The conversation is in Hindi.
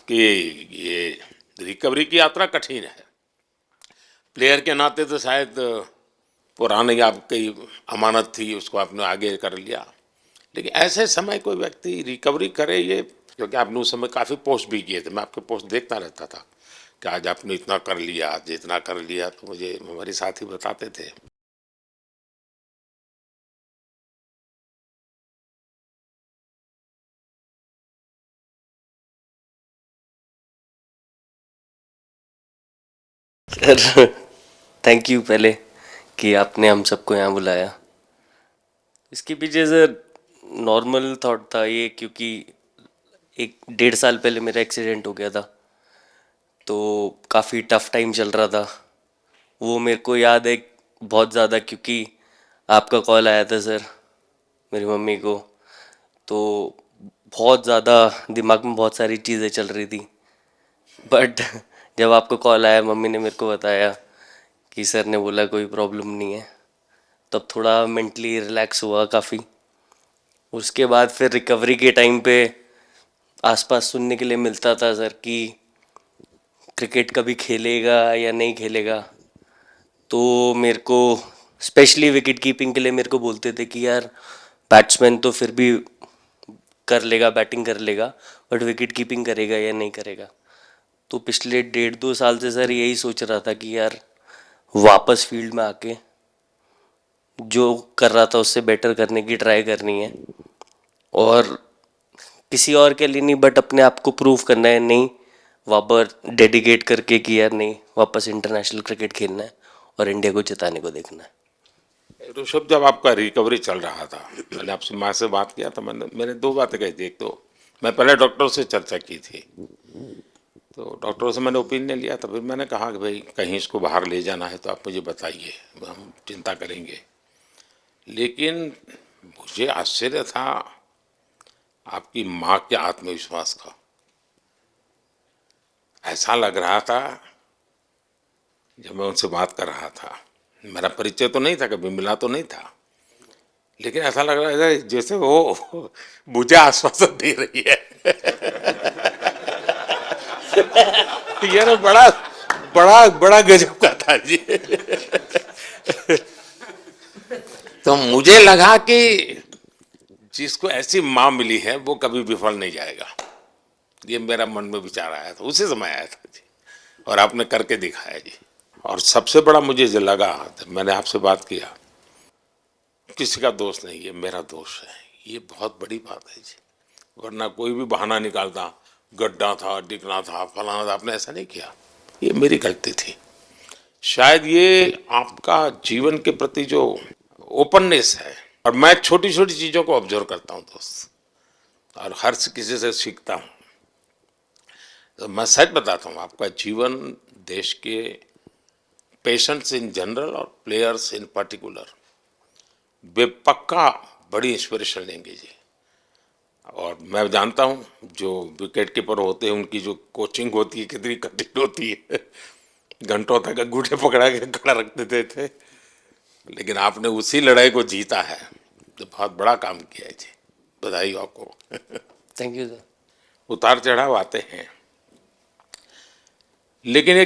आपकी ये रिकवरी की यात्रा कठिन है। प्लेयर के नाते तो शायद पुरानी आपकी अमानत थी, उसको आपने आगे कर लिया, लेकिन ऐसे समय कोई व्यक्ति रिकवरी करे, ये क्योंकि आपने उस समय काफ़ी पोस्ट भी किए थे, मैं आपके पोस्ट देखता रहता था कि आज आपने इतना कर लिया, आज इतना कर लिया, तो मुझे हमारे साथी बताते थे। सर थैंक यू पहले कि आपने हम सबको यहाँ बुलाया। इसके पीछे सर नॉर्मल थॉट था ये, क्योंकि 1-1.5 साल पहले मेरा एक्सीडेंट हो गया था, तो काफ़ी टफ टाइम चल रहा था। वो मेरे को याद है बहुत ज़्यादा, क्योंकि आपका कॉल आया था सर मेरी मम्मी को, तो बहुत ज़्यादा दिमाग में बहुत सारी चीज़ें चल रही थी। बट जब आपका कॉल आया, मम्मी ने मेरे को बताया कि सर ने बोला कोई प्रॉब्लम नहीं है, तब थोड़ा मेंटली रिलैक्स हुआ काफ़ी। उसके बाद फिर रिकवरी के टाइम पे आसपास सुनने के लिए मिलता था सर कि क्रिकेट कभी खेलेगा या नहीं खेलेगा, तो मेरे को स्पेशली विकेट कीपिंग के लिए मेरे को बोलते थे कि यार बैट्समैन तो फिर भी कर लेगा, बैटिंग कर लेगा, बट विकेट कीपिंग करेगा या नहीं करेगा। तो पिछले 1.5-2 साल से सर यही सोच रहा था कि यार वापस फील्ड में आके जो कर रहा था उससे बेटर करने की ट्राई करनी है, और किसी और के लिए नहीं बट अपने आप को प्रूव करना है, नहीं वापस डेडिकेट करके कि यार नहीं, वापस इंटरनेशनल क्रिकेट खेलना है और इंडिया को जिताने को देखना है। ऋषभ, जब आपका रिकवरी चल रहा था, मैंने आपसे माँ से बात किया था, मैंने दो बातें कही थी। एक तो मैं पहले डॉक्टर से चर्चा की थी, तो डॉक्टरों से मैंने ओपिनियन लिया था, फिर मैंने कहा कि भाई कहीं इसको बाहर ले जाना है तो आप मुझे बताइए, हम चिंता करेंगे। लेकिन मुझे आश्चर्य था आपकी माँ के आत्मविश्वास का। ऐसा लग रहा था जब मैं उनसे बात कर रहा था, मेरा परिचय तो नहीं था, कभी मिला तो नहीं था, लेकिन ऐसा लग रहा है जैसे वो मुझे आश्वासन दे रही है। ये ना बड़ा बड़ा बड़ा गजब का था जी। तो मुझे लगा कि जिसको ऐसी माँ मिली है वो कभी विफल नहीं जाएगा, ये मेरा मन में विचार आया था, उसी समय आया था जी, और आपने करके दिखाया जी। और सबसे बड़ा मुझे जो लगा, मैंने आपसे बात किया, किसी का दोष नहीं, ये मेरा दोष है, ये बहुत बड़ी बात है जी। वरना कोई भी बहाना निकालता, गड्ढा था, डिगना था, फलाना था, आपने ऐसा नहीं किया, ये मेरी गलती थी। शायद ये आपका जीवन के प्रति जो ओपननेस है, और मैं छोटी छोटी चीज़ों को ऑब्जर्व करता हूँ दोस्त, और हर किसी से सीखता हूँ। तो मैं सच बताता हूँ, आपका जीवन देश के पेशेंट्स इन जनरल और प्लेयर्स इन पर्टिकुलर वे पक्का बड़ी इंस्पिरेशन लेंगे जी। और मैं जानता हूँ जो विकेट कीपर होते हैं उनकी जो कोचिंग होती है कितनी कठिन होती है, घंटों तक अंगूठे पकड़ा के खड़ा रख देते थे, लेकिन आपने उसी लड़ाई को जीता है, तो बहुत बड़ा काम किया है जी, बधाई हो आपको। Thank you sir. उतार चढ़ाव आते हैं, लेकिन एक